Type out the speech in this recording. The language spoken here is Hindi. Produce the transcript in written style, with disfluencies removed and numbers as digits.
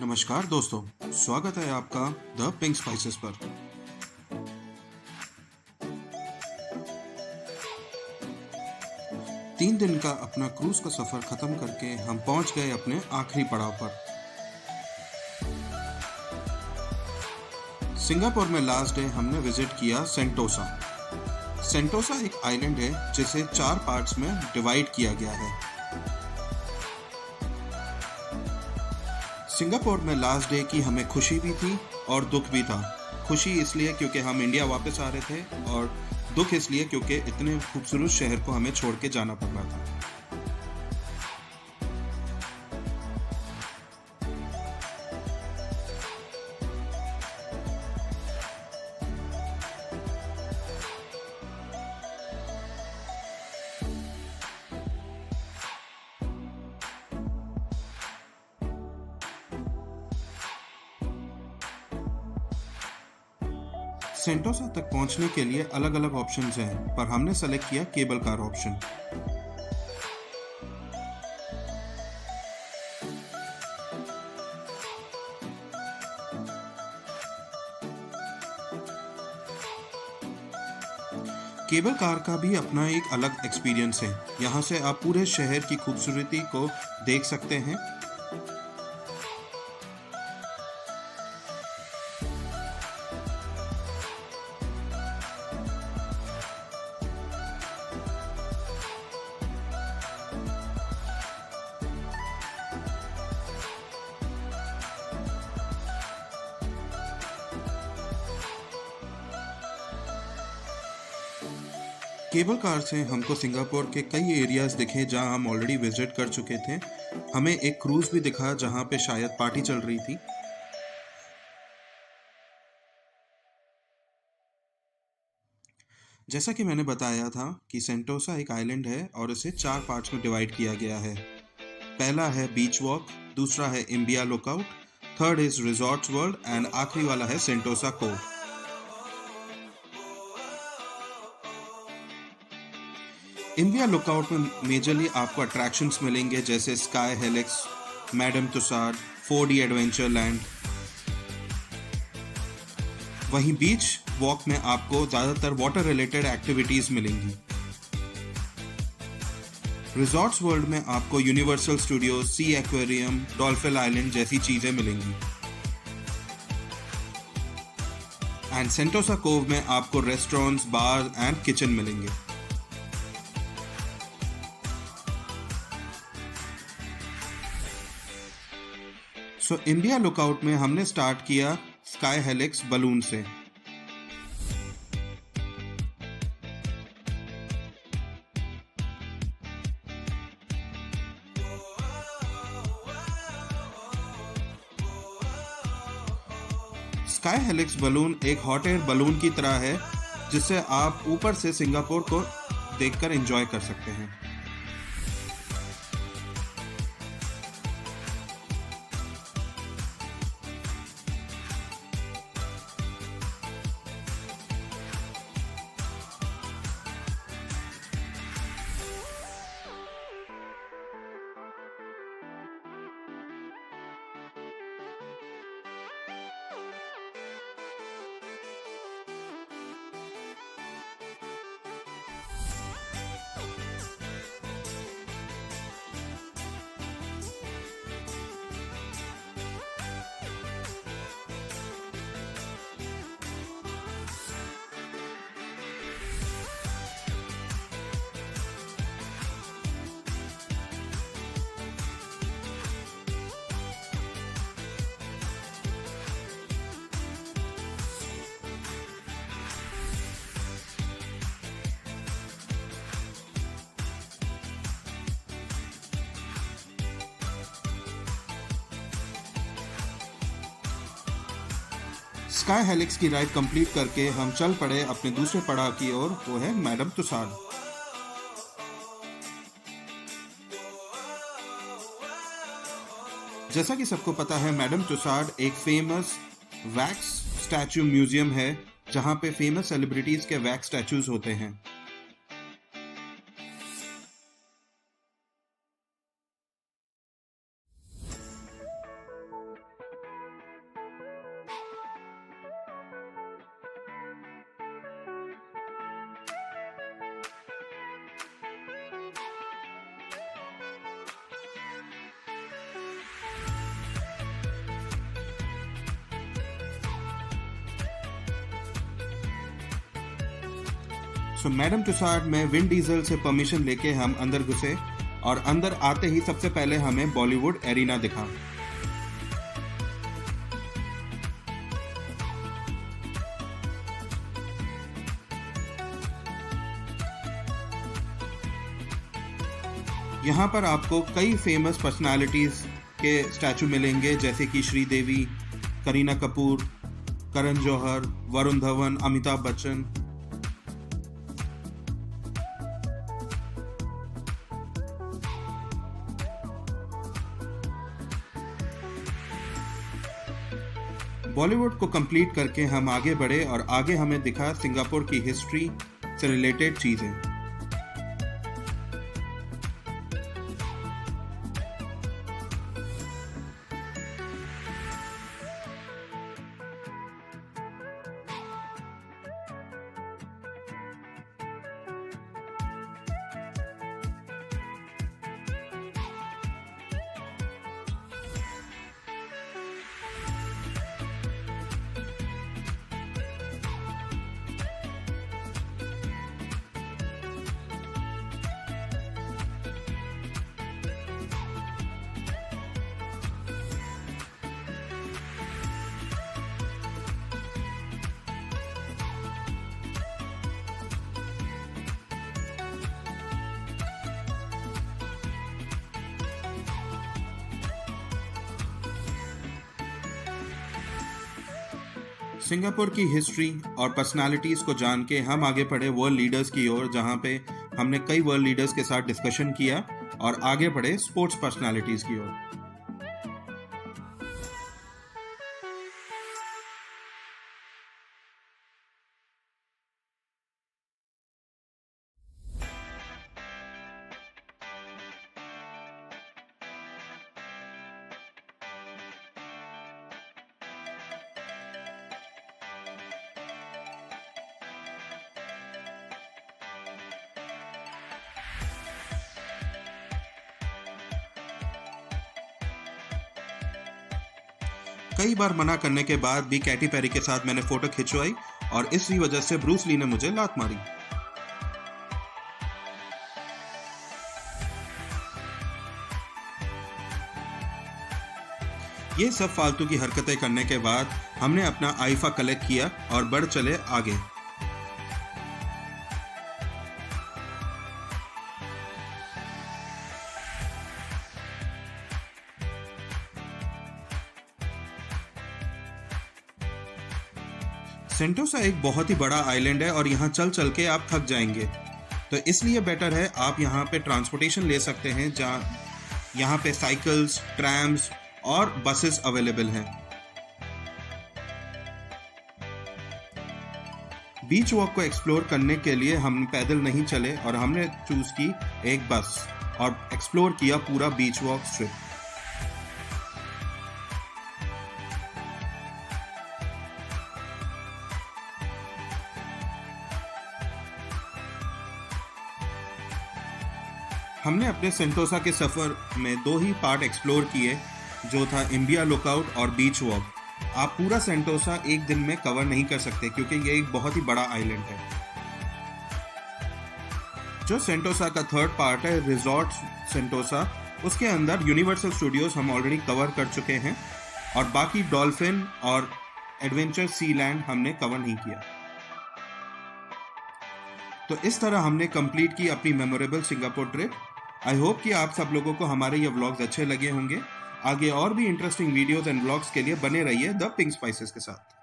नमस्कार दोस्तों, स्वागत है आपका द पिंक स्पाइसेस पर। तीन दिन का अपना क्रूज का सफर खत्म करके हम पहुंच गए अपने आखिरी पड़ाव पर। सिंगापुर में लास्ट डे हमने विजिट किया सेंटोसा। सेंटोसा एक आइलैंड है जिसे 4 पार्ट्स में डिवाइड किया गया है। सिंगापुर में लास्ट डे की हमें खुशी भी थी और दुख भी था। खुशी इसलिए क्योंकि हम इंडिया वापस आ रहे थे और दुख इसलिए क्योंकि इतने खूबसूरत शहर को हमें छोड़ के जाना पड़ रहा था। सेंटोसा तक पहुंचने के लिए अलग अलग ऑप्शंस हैं, पर हमने सेलेक्ट किया cable car option. Cable car का भी अपना एक अलग एक्सपीरियंस है। यहाँ से आप पूरे शहर की खूबसूरती को देख सकते हैं। केबल कार से हमको सिंगापुर के कई एरियाज दिखे जहां हम ऑलरेडी विजिट कर चुके थे। हमें एक क्रूज भी दिखा जहां पे शायद पार्टी चल रही थी। जैसा कि मैंने बताया था कि सेंटोसा एक आइलैंड है और इसे 4 पार्ट्स में डिवाइड किया गया है। पहला है बीच वॉक, दूसरा है Imbiah Lookout, third is Resorts World and आखिरी वाला है सेंटोसा कोव। इंडिया लुकआउट में मेजरली आपको अट्रैक्शंस मिलेंगे जैसे Sky Helix, Madame Tussauds, 4D Adventure Land. वहीं बीच वॉक में आपको ज़्यादातर वाटर रिलेटेड एक्टिविटीज़ मिलेंगी। रिजॉर्ट्स वर्ल्ड में आपको Universal Studio, Sea Aquarium, Dolphin Island जैसी चीज़ें मिलेंगी। एंड सेंटोसा कोव में आपको रेस्टोरेंट्स, बार एंड किचन मिलेंगे। सो इंडिया लुकआउट में हमने स्टार्ट किया स्काई हेलिक्स बलून से। स्काई हेलिक्स बलून एक हॉट एयर बलून की तरह है जिससे आप ऊपर से सिंगापुर को देखकर एंजॉय कर सकते हैं। स्काई हेलिक्स की राइड कंप्लीट करके हम चल पड़े अपने दूसरे पड़ाव की ओर, वो है मैडम तुसाड। जैसा कि सबको पता है, मैडम तुसाड एक फेमस वैक्स स्टैचू म्यूजियम है जहां पे फेमस सेलिब्रिटीज के वैक्स स्टैचूज होते हैं। सो मैडम तुसाड में विन डीजल से परमिशन लेके हम अंदर घुसे और अंदर आते ही सबसे पहले हमें बॉलीवुड एरिना दिखा। यहाँ पर आपको कई फेमस पर्सनालिटीज के स्टैचू मिलेंगे, जैसे कि श्रीदेवी, करीना कपूर, करण जौहर, वरुण धवन, अमिताभ बच्चन। बॉलीवुड को कंप्लीट करके हम आगे बढ़े और आगे हमें दिखा सिंगापुर की हिस्ट्री से रिलेटेड चीजें। सिंगापुर की हिस्ट्री और पर्सनालिटीज़ को जान के हम आगे बढ़े वर्ल्ड लीडर्स की ओर, जहाँ पे हमने कई वर्ल्ड लीडर्स के साथ डिस्कशन किया और आगे बढ़े स्पोर्ट्स पर्सनालिटीज़ की ओर। कई बार मना करने के बाद भी कैटी पेरी के साथ मैंने फोटो खिंचवाई और इसी वजह से ब्रूस ली ने मुझे लात मारी। ये सब फालतू की हरकतें करने के बाद हमने अपना आईफा कलेक्ट किया और बढ़ चले आगे। सेंटोसा एक बहुत ही बड़ा आइलैंड है और यहाँ चल चल के आप थक जाएंगे, तो इसलिए बेटर है आप यहाँ पे ट्रांसपोर्टेशन ले सकते हैं, जहाँ यहाँ पे साइकिल्स, ट्रैम्स और बसेस अवेलेबल हैं। बीच वॉक को एक्सप्लोर करने के लिए हम पैदल नहीं चले और हमने चूज की एक बस और एक्सप्लोर किया पूरा बीच वॉक स्ट्रिप। हमने अपने सेंटोसा के सफ़र में 2 ही पार्ट एक्सप्लोर किए, जो था इम्बिया लुकआउट और बीच वॉक। आप पूरा सेंटोसा एक दिन में कवर नहीं कर सकते क्योंकि ये एक बहुत ही बड़ा आइलैंड है। जो सेंटोसा का 3rd पार्ट है, रिजॉर्ट सेंटोसा, उसके अंदर यूनिवर्सल स्टूडियोज हम ऑलरेडी कवर कर चुके हैं और बाकी डॉल्फिन और एडवेंचर सी लैंड हमने कवर नहीं किया। तो इस तरह हमने कंप्लीट की अपनी memorable Singapore trip. I hope कि आप सब लोगों को हमारे ये व्लॉग्स अच्छे लगे होंगे। आगे और भी इंटरेस्टिंग वीडियोस एंड व्लॉग्स के लिए बने रहिए द पिंक स्पाइसेस के साथ।